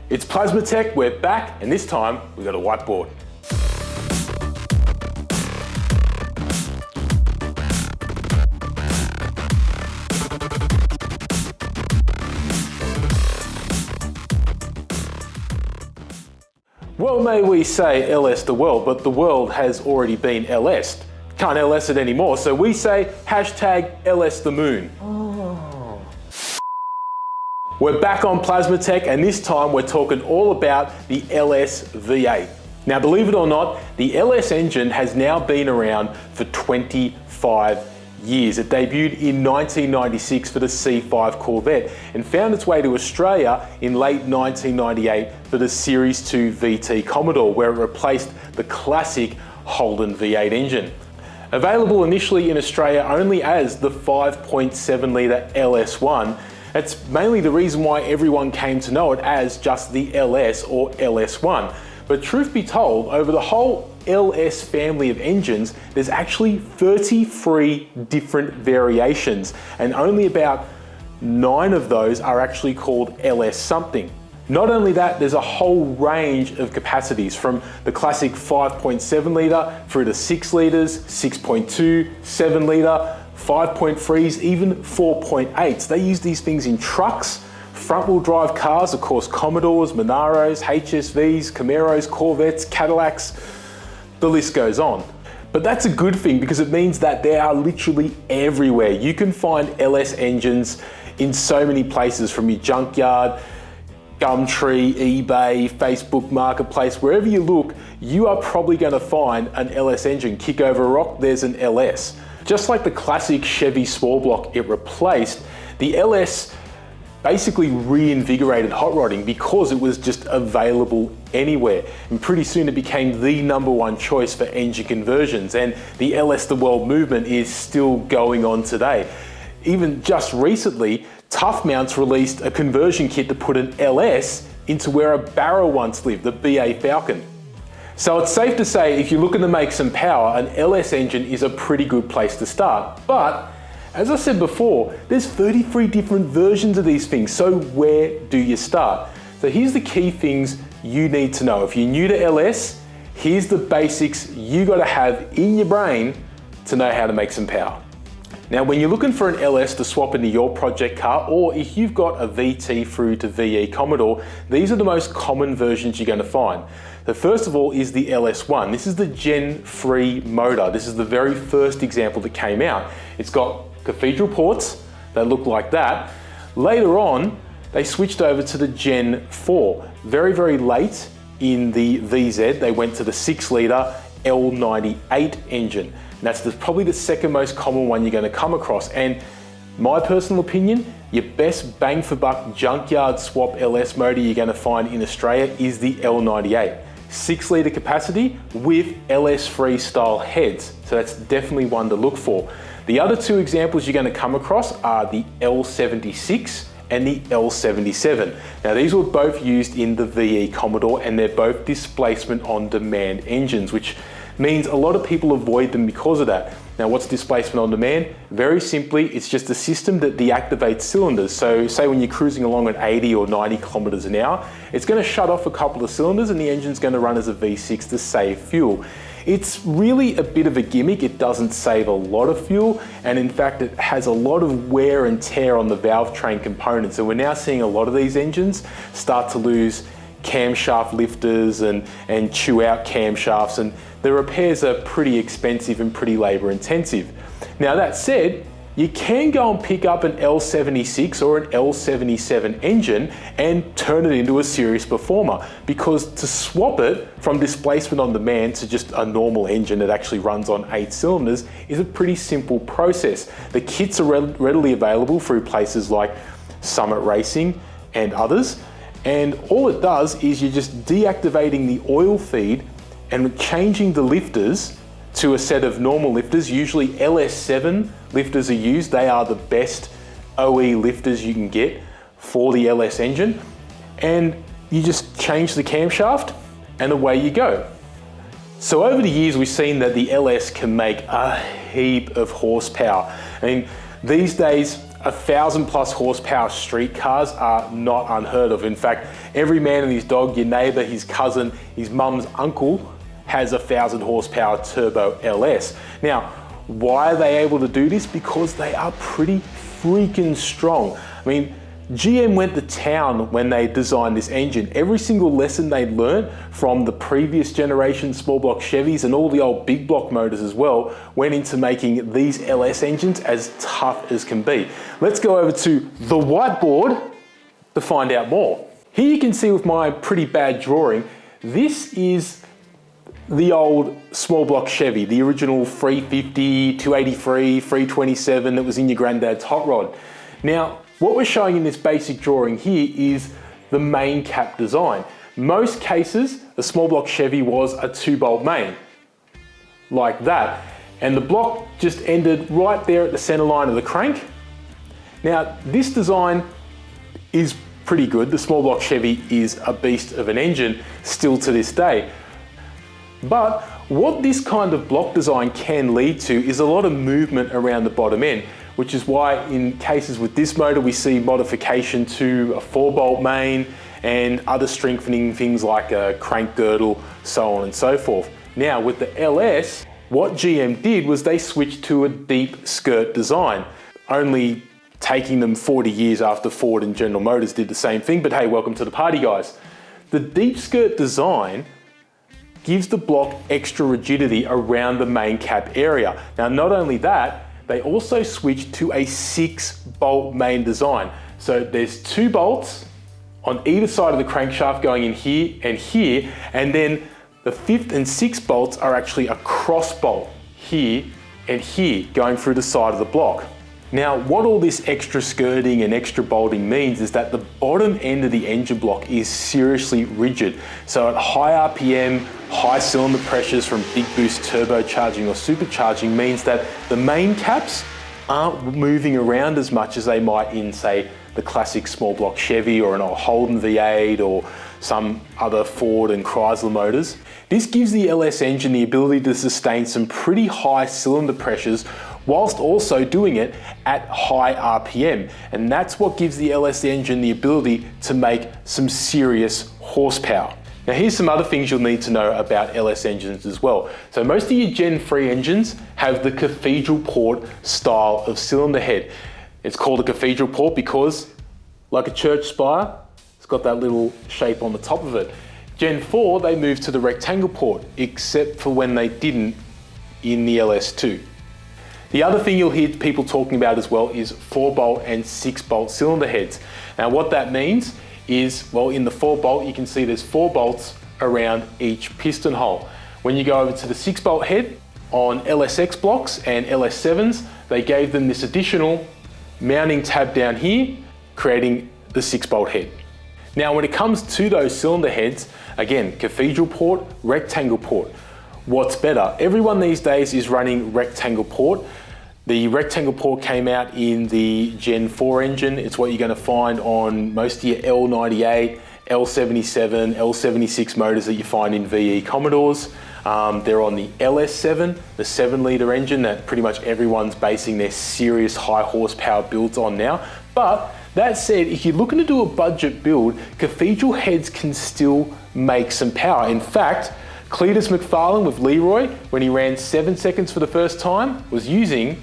It's Plazmatech, we're back, and this time we've got a whiteboard. Well, may we say LS the world, but the world has already been LS'd. Can't LS it anymore, so we say hashtag LSTHEMOON. We're back on Plazmatech, and this time we're talking all about the LS V8. Now, believe it or not, the LS engine has now been around for 25 years. It debuted in 1996 for the C5 Corvette and found its way to Australia in late 1998 for the Series 2 VT Commodore, where it replaced the classic Holden V8 engine. Available initially in Australia only as the 5.7 litre LS1, that's mainly the reason why everyone came to know it as just the LS or LS1. But truth be told, over the whole LS family of engines, there's actually 33 different variations, and only about 9 of those are actually called LS something. Not only that, there's a whole range of capacities from the classic 5.7 litre through to 6 litres, 6.2, 7 litre, 5.3s, even 4.8s. They use these things in trucks, front-wheel drive cars, of course, Commodores, Monaros, HSVs, Camaros, Corvettes, Cadillacs, the list goes on. But that's a good thing because it means that they are literally everywhere. You can find LS engines in so many places, from your junkyard, Gumtree, eBay, Facebook Marketplace, wherever you look, you are probably going to find an LS engine. Kick over a rock, there's an LS. Just like the classic Chevy small block it replaced, the LS basically reinvigorated hot rodding because it was just available anywhere. And pretty soon it became the #1 choice for engine conversions, and the LS the world movement is still going on today. Even just recently, Tough Mounts released a conversion kit to put an LS into where a barrow once lived, the BA Falcon. So it's safe to say, if you're looking to make some power, an LS engine is a pretty good place to start. But as I said before, there's 33 different versions of these things, so where do you start? So here's the key things you need to know. If you're new to LS, here's the basics you gotta have in your brain to know how to make some power. Now, when you're looking for an LS to swap into your project car, or if you've got a VT through to VE Commodore, these are the most common versions you're gonna find. So first of all is the LS1. This is the Gen 3 motor. This is the very first example that came out. It's got cathedral ports that look like that. Later on, they switched over to the Gen 4. Very, very late in the VZ, they went to the 6 litre L98 engine. And that's probably the second most common one you're going to come across. And my personal opinion, your best bang for buck junkyard swap LS motor you're going to find in Australia is the L98. 6 litre capacity with LS3 style heads. So that's definitely one to look for. The other 2 examples you're going to come across are the L76 and the L77. Now, these were both used in the VE Commodore, and they're both displacement on demand engines, which means a lot of people avoid them because of that. Now, what's displacement on demand? Very simply, it's just a system that deactivates cylinders. So say when you're cruising along at 80 or 90 kilometers an hour, it's gonna shut off a couple of cylinders and the engine's gonna run as a V6 to save fuel. It's really a bit of a gimmick. It doesn't save a lot of fuel, and in fact, it has a lot of wear and tear on the valve train components. So we're now seeing a lot of these engines start to lose camshaft lifters and chew out camshafts, and the repairs are pretty expensive and pretty labor intensive. Now, that said, you can go and pick up an L76 or an L77 engine and turn it into a serious performer, because to swap it from displacement on demand to just a normal engine that actually runs on 8 cylinders is a pretty simple process. The kits are readily available through places like Summit Racing and others, and all it does is you're just deactivating the oil feed and changing the lifters to a set of normal lifters. Usually LS7 lifters are used. They are the best OE lifters you can get for the LS engine. And you just change the camshaft and away you go. So over the years, we've seen that the LS can make a heap of horsepower. I mean, these days, 1,000+ horsepower street cars are not unheard of. In fact, every man and his dog, your neighbor, his cousin, his mum's uncle has 1,000 horsepower turbo LS. Now, why are they able to do this? Because they are pretty freaking strong. I mean, GM went to town when they designed this engine. Every single lesson they learned from the previous generation small block Chevys and all the old big block motors as well went into making these LS engines as tough as can be. Let's go over to the whiteboard to find out more. Here you can see with my pretty bad drawing, this is the old small block Chevy, the original 350, 283, 327 that was in your granddad's hot rod. Now, what we're showing in this basic drawing here is the main cap design. Most cases, a small block Chevy was a 2-bolt main, like that. And the block just ended right there at the center line of the crank. Now, this design is pretty good. The small block Chevy is a beast of an engine still to this day. But what this kind of block design can lead to is a lot of movement around the bottom end, which is why in cases with this motor we see modification to a 4-bolt main and other strengthening things like a crank girdle, so on and so forth. Now with the LS, what GM did was they switched to a deep skirt design, only taking them 40 years after Ford and General Motors did the same thing, but hey, welcome to the party, guys. The deep skirt design gives the block extra rigidity around the main cap area. Now, not only that, they also switched to a 6-bolt main design. So there's 2 bolts on either side of the crankshaft going in here, and then the 5th and 6th bolts are actually a cross bolt here and here going through the side of the block. Now, what all this extra skirting and extra bolting means is that the bottom end of the engine block is seriously rigid. So at high RPM, high cylinder pressures from big boost turbocharging or supercharging means that the main caps aren't moving around as much as they might in, say, the classic small block Chevy or an old Holden V8 or some other Ford and Chrysler motors. This gives the LS engine the ability to sustain some pretty high cylinder pressures whilst also doing it at high RPM. And that's what gives the LS engine the ability to make some serious horsepower. Now here's some other things you'll need to know about LS engines as well. So most of your Gen 3 engines have the cathedral port style of cylinder head. It's called a cathedral port because, like a church spire, it's got that little shape on the top of it. Gen 4, they moved to the rectangle port, except for when they didn't in the LS2. The other thing you'll hear people talking about as well is 4-bolt and 6-bolt cylinder heads. Now what that means is, well, in the 4-bolt you can see there's 4 bolts around each piston hole. When you go over to the 6-bolt head on LSX blocks and LS7s, they gave them this additional mounting tab down here, creating the 6-bolt head. Now when it comes to those cylinder heads, again, cathedral port, rectangle port. What's better? Everyone these days is running rectangle port. The rectangle port came out in the Gen 4 engine. It's what you're going to find on most of your L98, L77, L76 motors that you find in VE Commodores. They're on the LS7, the 7-litre engine that pretty much everyone's basing their serious high horsepower builds on now. But that said, if you're looking to do a budget build, cathedral heads can still make some power. In fact, Cletus McFarlane with Leroy, when he ran 7 seconds for the first time, was using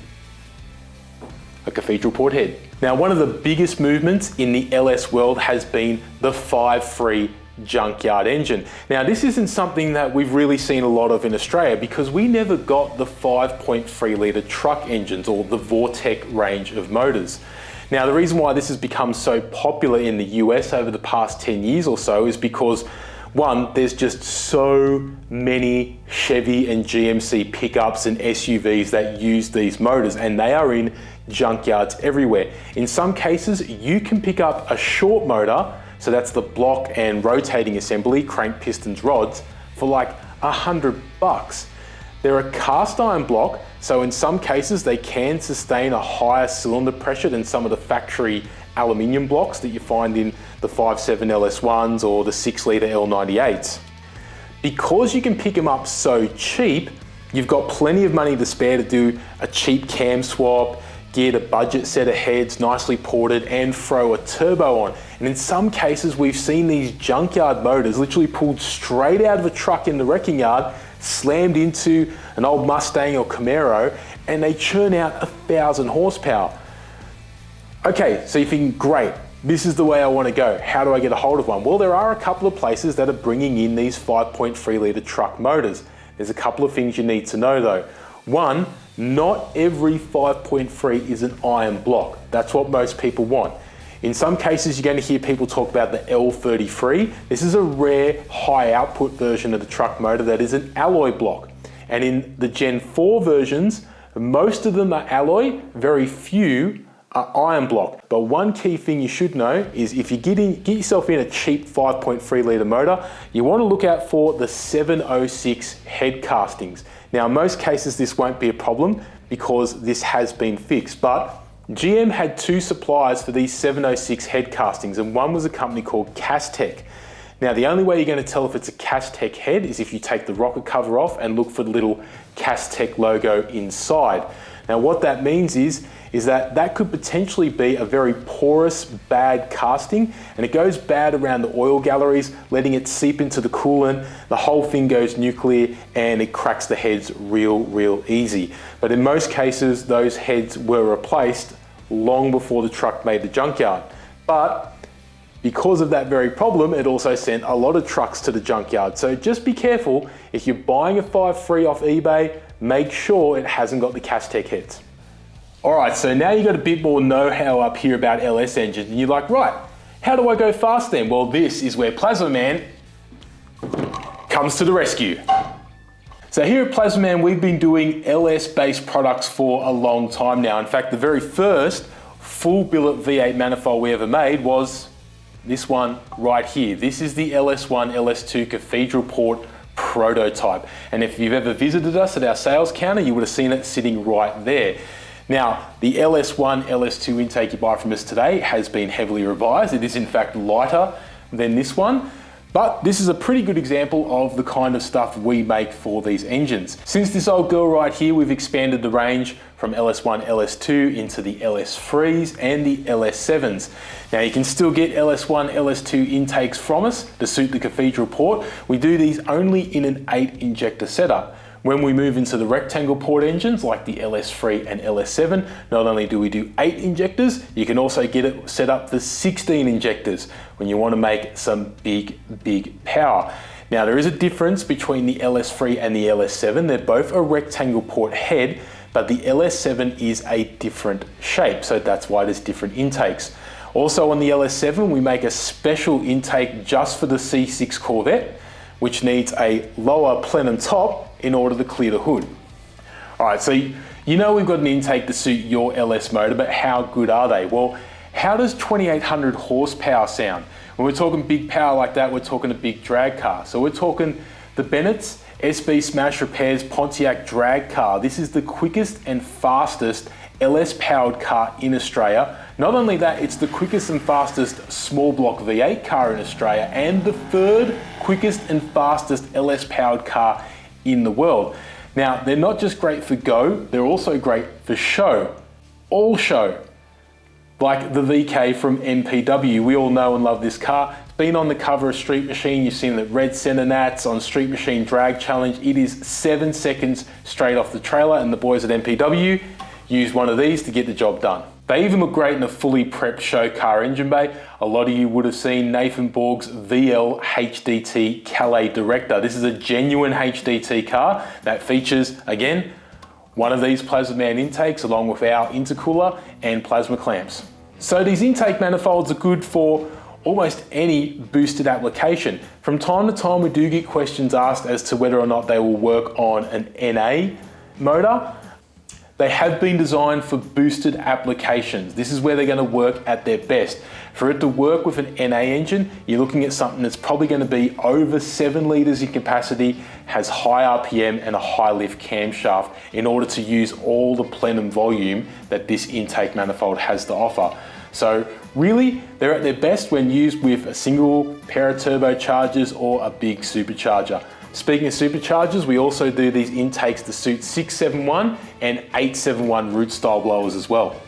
a cathedral port head. Now, one of the biggest movements in the LS world has been the 5.3 junkyard engine. Now, this isn't something that we've really seen a lot of in Australia because we never got the 5.3 litre truck engines or the Vortec range of motors. Now, the reason why this has become so popular in the US over the past 10 years or so is because, one, there's just so many Chevy and GMC pickups and SUVs that use these motors, and they are in junkyards everywhere. In some cases, you can pick up a short motor, so that's the block and rotating assembly, crank, pistons, rods, for like $100. They're a cast iron block, so in some cases they can sustain a higher cylinder pressure than some of the factory aluminium blocks that you find in the 5.7 LS1s or the 6-litre L98s. Because you can pick them up so cheap, you've got plenty of money to spare to do a cheap cam swap, get a budget set of heads nicely ported and throw a turbo on. And in some cases, we've seen these junkyard motors literally pulled straight out of a truck in the wrecking yard, slammed into an old Mustang or Camaro, and they churn out 1,000 horsepower. Okay, so you're thinking, great, this is the way I want to go. How do I get a hold of one? Well, there are a couple of places that are bringing in these 5.3 litre truck motors. There's a couple of things you need to know though. One, not every 5.3 is an iron block. That's what most people want. In some cases, you're going to hear people talk about the L33. This is a rare high output version of the truck motor that is an alloy block. And in the Gen 4 versions, most of them are alloy, very few are iron block. But one key thing you should know is if you get yourself in a cheap 5.3 litre motor, you want to look out for the 706 head castings. Now, in most cases, this won't be a problem because this has been fixed, but GM had two suppliers for these 706 head castings, and one was a company called Plazmatech. Now, the only way you're going to tell if it's a Plazmatech head is if you take the rocket cover off and look for the little Plazmatech logo inside. Now, what that means is that could potentially be a very porous, bad casting, and it goes bad around the oil galleries, letting it seep into the coolant. The whole thing goes nuclear and it cracks the heads real easy. But in most cases, those heads were replaced long before the truck made the junkyard. But because of that very problem, it also sent a lot of trucks to the junkyard. So just be careful. If you're buying a 5.3 off eBay, make sure it hasn't got the Plazmatech heads. All right, so now you've got a bit more know-how up here about LS engines, and you're like, right, how do I go fast then? Well, this is where Plazmaman comes to the rescue. So here at Plazmaman, we've been doing LS-based products for a long time now. In fact, the very first full billet V8 manifold we ever made was this one right here. This is the LS1, LS2 Cathedral Port prototype. And if you've ever visited us at our sales counter, you would have seen it sitting right there. Now, the LS1, LS2 intake you buy from us today has been heavily revised. It is in fact lighter than this one, but this is a pretty good example of the kind of stuff we make for these engines. Since this old girl right here, we've expanded the range from LS1, LS2 into the LS3s and the LS7s. Now you can still get LS1, LS2 intakes from us to suit the Cathedral Port. We do these only in an 8 injector setup. When we move into the rectangle port engines like the LS3 and LS7, not only do we do 8 injectors, you can also get it set up for 16 injectors when you want to make some big power. Now there is a difference between the LS3 and the LS7. They're both a rectangle port head, but the LS7 is a different shape, so that's why there's different intakes. Also on the LS7, we make a special intake just for the C6 Corvette, which needs a lower plenum top in order to clear the hood. All right, so you know we've got an intake to suit your LS motor, but how good are they? Well, how does 2800 horsepower sound? When we're talking big power like that, we're talking a big drag car. So we're talking the Bennett's SB Smash Repairs Pontiac drag car. This is the quickest and fastest LS powered car in Australia. Not only that, it's the quickest and fastest small block V8 car in Australia and the third quickest and fastest LS powered car in the world. Now, they're not just great for go, they're also great for show. All show. Like the VK from MPW, we all know and love this car. It's been on the cover of Street Machine, you've seen the red center nats on Street Machine Drag Challenge. It is 7 seconds straight off the trailer, and the boys at MPW use one of these to get the job done. They even look great in a fully prepped show car engine bay. A lot of you would have seen Nathan Borg's VL HDT Calais Director. This is a genuine HDT car that features, again, one of these Plazmaman intakes along with our intercooler and plasma clamps. So these intake manifolds are good for almost any boosted application. From time to time, we do get questions asked as to whether or not they will work on an NA motor. They have been designed for boosted applications. This is where they're going to work at their best. For it to work with an NA engine, you're looking at something that's probably going to be over 7 litres in capacity, has high RPM and a high lift camshaft in order to use all the plenum volume that this intake manifold has to offer. So really, they're at their best when used with a single pair of turbochargers or a big supercharger. Speaking of superchargers, we also do these intakes to suit 671 and 871 root style blowers as well.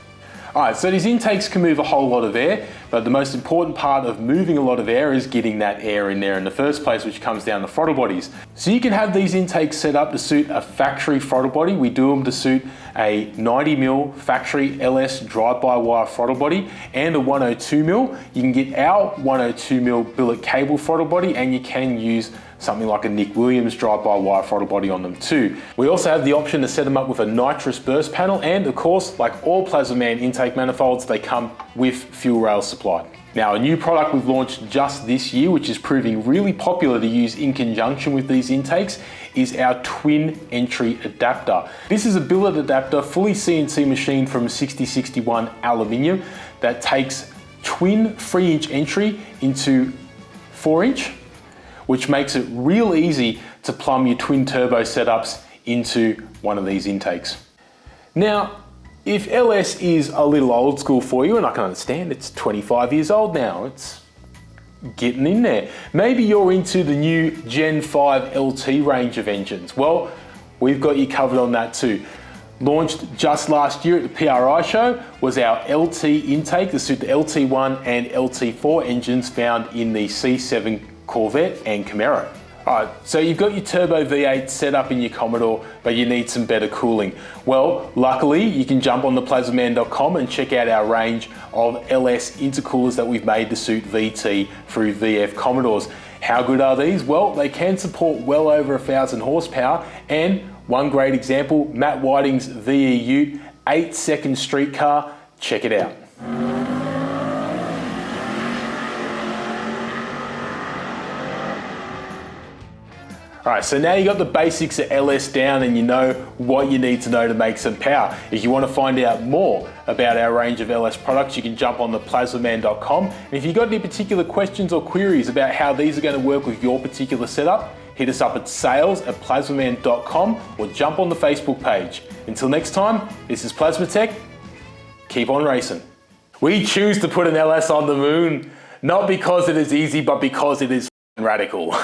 Alright, so these intakes can move a whole lot of air, but the most important part of moving a lot of air is getting that air in there in the first place, which comes down the throttle bodies. So you can have these intakes set up to suit a factory throttle body. We do them to suit a 90mm factory LS drive-by-wire throttle body and a 102mm. You can get our 102mm billet cable throttle body, and you can use something like a Nick Williams drive-by-wire throttle body on them too. We also have the option to set them up with a nitrous burst panel, and of course, like all Plazmaman intake manifolds, they come with fuel rails supplied. Now, a new product we've launched just this year, which is proving really popular to use in conjunction with these intakes, is our twin entry adapter. This is a billet adapter, fully CNC machined from 6061 aluminium, that takes twin 3-inch entry into 4-inch, which makes it real easy to plumb your twin turbo setups into one of these intakes. Now, if LS is a little old school for you, and I can understand, it's 25 years old now, it's getting in there. Maybe you're into the new Gen 5 LT range of engines. Well, we've got you covered on that too. Launched just last year at the PRI show was our LT intake to suit the LT1 and LT4 engines found in the C7 Corvette and Camaro. Alright, so you've got your turbo V8 set up in your Commodore, but you need some better cooling. Well, luckily you can jump on the Plazmaman.com and check out our range of LS intercoolers that we've made to suit VT through VF Commodores. How good are these? Well, they can support well over 1,000 horsepower, and one great example, Matt Whiting's VE Ute 8-second streetcar. Check it out. Alright, so now you got the basics of LS down and you know what you need to know to make some power. If you want to find out more about our range of LS products, you can jump on the Plazmaman.com. And if you've got any particular questions or queries about how these are going to work with your particular setup, hit us up at sales@Plazmaman.com or jump on the Facebook page. Until next time, this is Plazmatech. Keep on racing. We choose to put an LS on the moon, not because it is easy, but because it is radical.